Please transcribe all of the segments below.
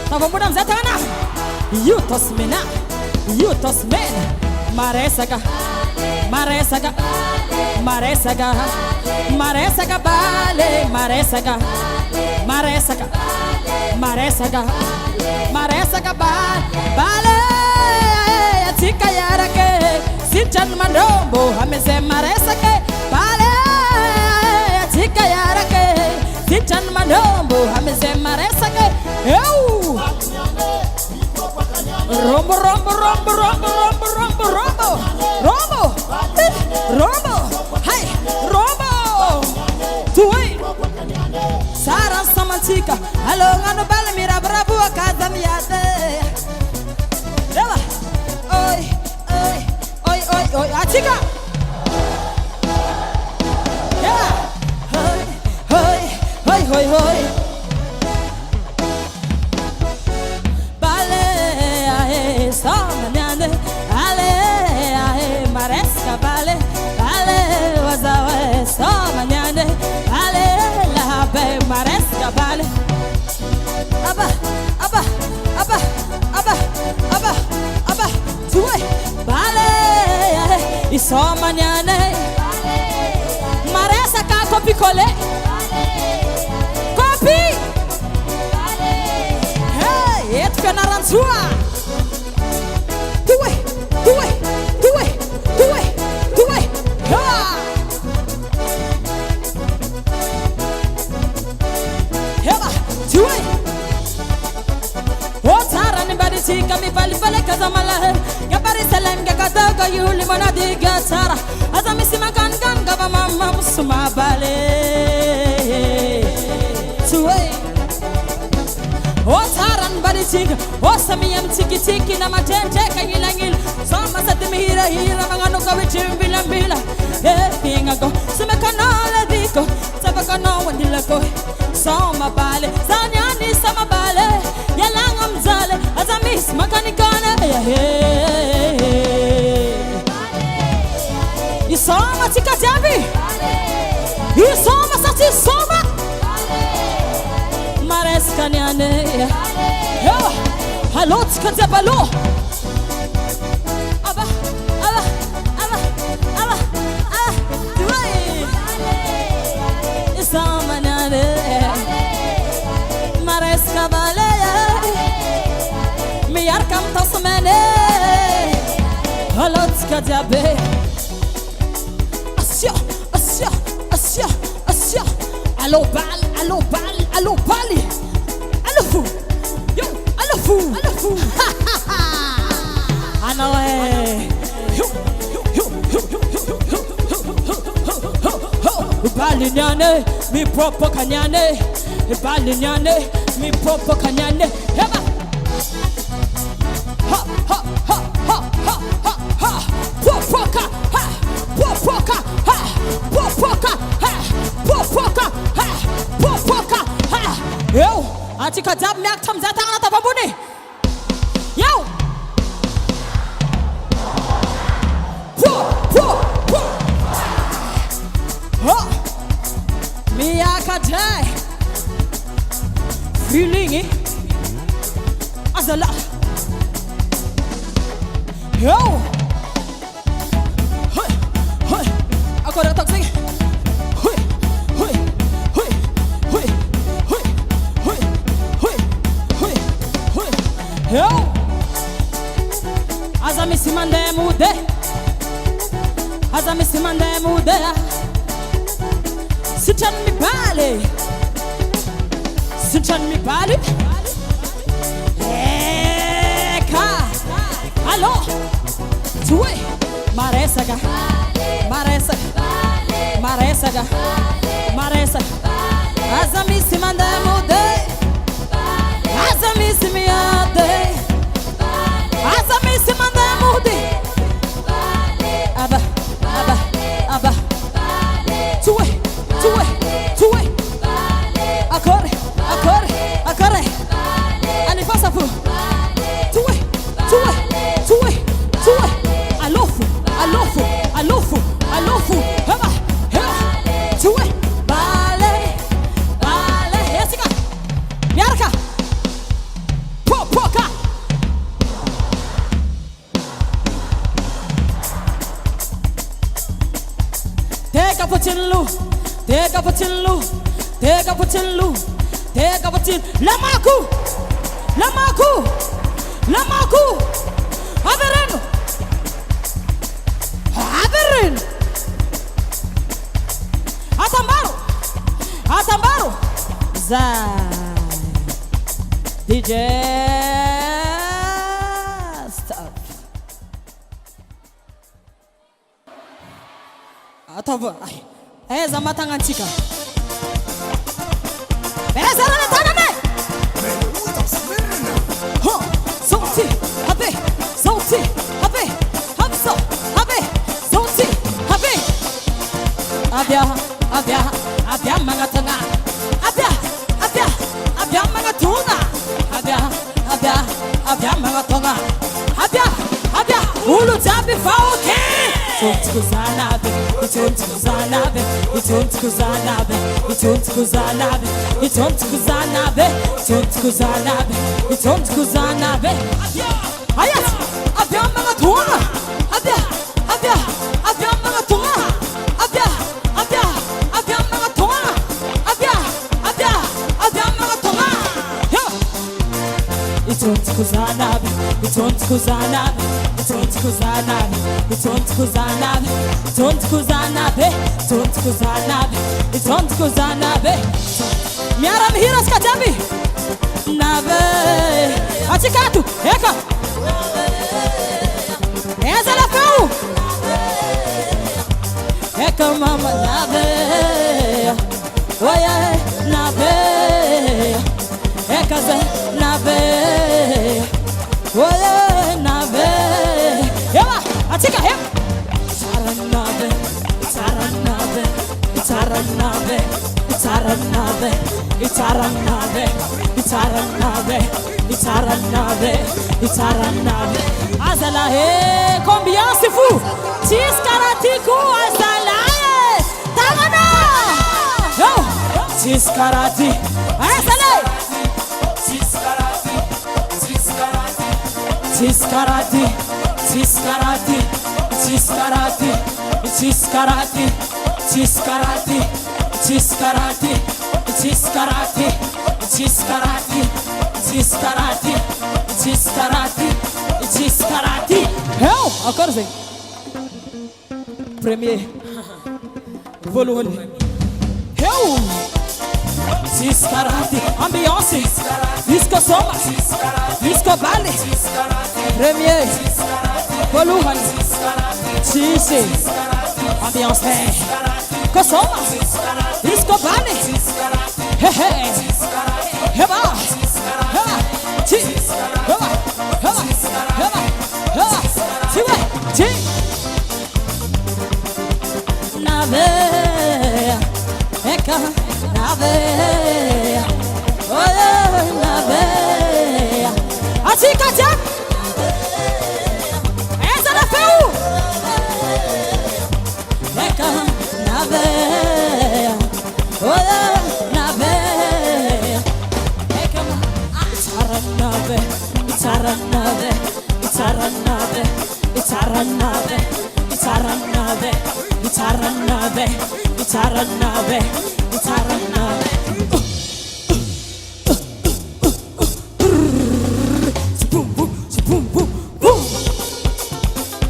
Tava mudando Zé Tana. Yutos mena, Yutos mena. Maresaga, Maresaga, Maresaga, Maresaga bale, Maresaga, Maresaga, Maresaga, Maresaga bale. Atika yarake, Sichan mandombo, Hameze Maresaga bale. Atika yarake, Sichan mandombo, Hameze Maresaga. Eu. Rombo, rombo, rombo, rombo, rombo, rombo, rombo, rombo, rombo, hey, rombo. Tuoi, Sara Samantika, hello, ngano bala mira brabu akada miyate. Ela, oi, oi, oi, oi, oi, atika. Yeah, oi, oi, oi, oi, oi. Somanyane, ale, ale, Mareska bale, ale, wazawe, somanyane, ale, labe, Mareska bale. Aba, aba, aba, aba, aba, aba, tuwe, bale, isomanyane, Mareska ka kopi kole, kopi, hey, et fenaranzua. Tika mi vali vale kazamala Gabari selem gakata ga yuli manadi gasara Azami simakan kan gaba mama musuma bale Tuwe Otaran bari tika Osami yam tiki tiki na matente kanyilangil Soma sa timihira hira mangano kawichimbila mbila Pinga go Sumekanala diko Sabakano wandila ko Soma bale Zanyani sama bale Yalangam zale Azamis makanikana Isoma tika jabi Isoma sati soma Mareska nyane Halo tika jabalo Aba Aba Aba Aba Aba Duai Isoma nyane Mareska bale Mi arkam tasmene Halo tika jabe Asya Asya Asya Asya Alo bal Alo bal Alo bali Alo fu Yo Alo fu Alo fu Anawe Yo Yo Yo Yo Bali nyane Mi propo kanyane Bali nyane Mi propo kanyane Heba Ha ha ha ha ha ha ha Popoka ha Popoka ha Popoka ha Popoka ha Popoka ha Yo Atika jab miak tham zata ana tapabuni Yo Po po po Ha Miaka jai Feeling Azala Yo Hey Hey Aku dah tak sing Hey Hey Hey Hey Hey Hey Hey Hey Hey Yo Azami simande mude Azami simande mude Sichan mi bale Sichan mi bale Eka Allo Tuwe Maresaga Maresaga Maresaga Maresaga Azami simande mude Azami simiade Azami simande mude Aba Aba Aba Tuwe Tuwe Tuwe Akore Akore Akore Anifasafu Tuwe Tuwe Tuwe Tuwe Alofu Alofu Alofu Alofu Heba Heba Tuwe Bale Bale Tega Patilu, Tega Patilu, Tega Patil, Lamaku, Lamaku, Lamaku, Haverin, Haverin, Atambaro, Atambaro, Zai, DJ Stuff. Atava, eza matangantika. Eza na taname. Ho, sauti, habe, sauti, habe, hamso, habe, sauti, habe. Abia, abia, abia mangatanga. Abia, abia, abia mangatunga. Abia, abia, abia mangatunga. Abia, abia, ulu tabi fauke. It's Kuzanabe, it's on Kuzanabe, it's on Kuzanabe, it's on Kuzanabe, it's on Kuzanabe, it's on Kuzanabe, it's on Kuzanabe. Ayat, abia mangatunga, abia, abia, abia mangatunga, abia, abia, abia mangatunga, abia, abia, abia mangatunga. It's on Kuzanabe, it's on Kuzanabe, it's on Kuzanabe, it's on Kuzanabe, it's on Kuzanabe, it's on Kuzanabe, it's on Kuzanabe. Miara mihiras kajabi, nabe, achikatu, eka, eza la feu, eka mama nabe, oye nabe, eka ze nabe, oye nabe, yawa, achika he, saranabe, saranabe, saranabe, saranabe, saranabe, saranabe, saranabe, saranabe. Azala he, combien c'est fou, tis karatiku azala he, tamana, yo, tis karati, azala. Tiskarati, tiskarati, tiskarati, tiskarati, tiskarati, tiskarati, tiskarati, tiskarati, tiskarati, tiskarati, tiskarati. Hell, encore c'est premier volume. Hell, tiskarati, ambiance, disco soma, disco ballet. Premier, volume, Sisi, ambiance, hey, Kosoma, disco bani, hey hey, heba, heba, chi, heba, heba, heba, heba, chiwe, chi, nave, eka, nave, oye, nave, achika chak. Taranave, taranave, taranave, taranave, taranave, taranave, taranave. Boom boom, boom boom, boom.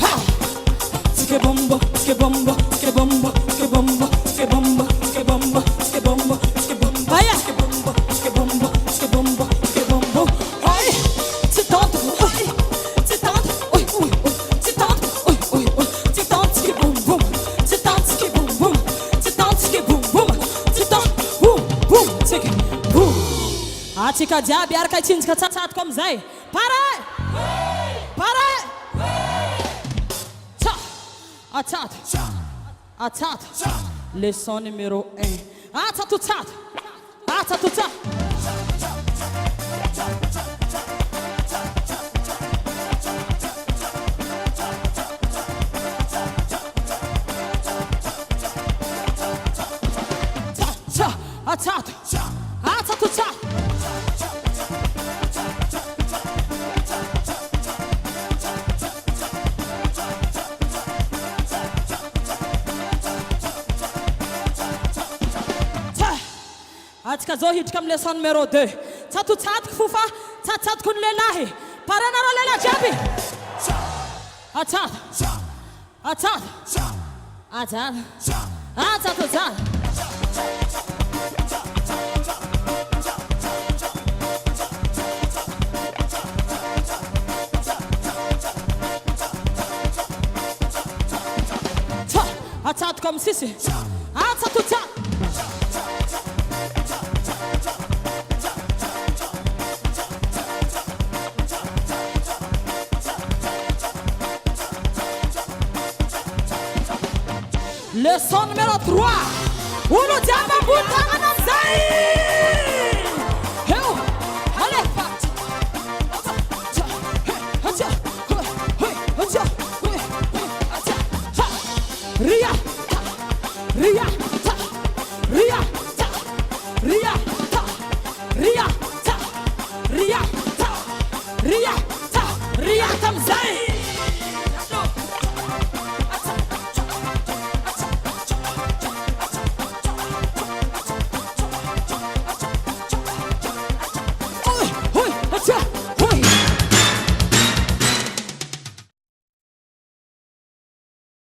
Ha! Ske bombo, ske bombo, ske bombo, ske bombo, ske bombo, ske bombo, ske bombo, ske bombo. Vaya, ske bombo, ske bombo, ske bombo, ske bombo. Achika jiaby araka itsinjika tsatsato amizay. Pare! Pare! Tsa! Atsato! Atsato! Leçon numéro 1. Atsato tsato! Atsato tsato! Tsa! Atsato! Atsato tsato! Iska zao hiditra amin'ny leçon numéro 2. Tsatotsatoka fofa, tsatotsatoky ny lehilahy. Paranareo lehilahy jiaby. Atsado. Atsado. Atsado. Atsado atsado. Atsado comme sisy. Atsado atsado. Leçon numéro 3. Uno diabo butanga na sai. Eu. Allez. Ria. Ria. Ria. Ria. Ria. Ria. Ria. Ria. Tamzai.